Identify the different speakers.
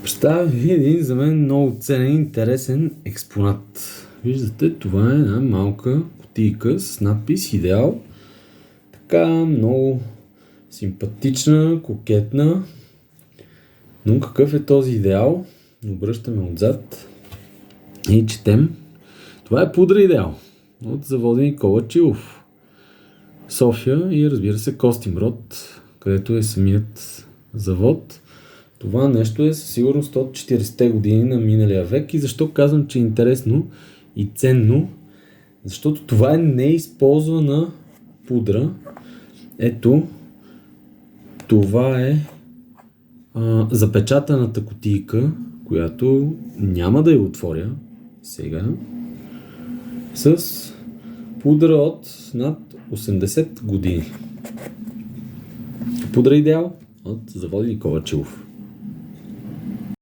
Speaker 1: Представя ви един за мен много ценен и интересен експонат. Виждате, това е една малка кутийка с надпис Идеал. Така много симпатична, кокетна. Но какъв е този Идеал? Обръщаме отзад и четем. Това е пудра Идеал от завода Никола Чилов, София и разбира се Костинброд, където е самият завод. Това нещо е със сигурност от 40-те години на миналия век. И защо казвам, че е интересно и ценно? Защото това е неизползвана пудра. Ето, това е запечатаната кутийка, която няма да я отворя сега, с пудра от над 80 години. Пудра Идеал от завода Никола Чилов.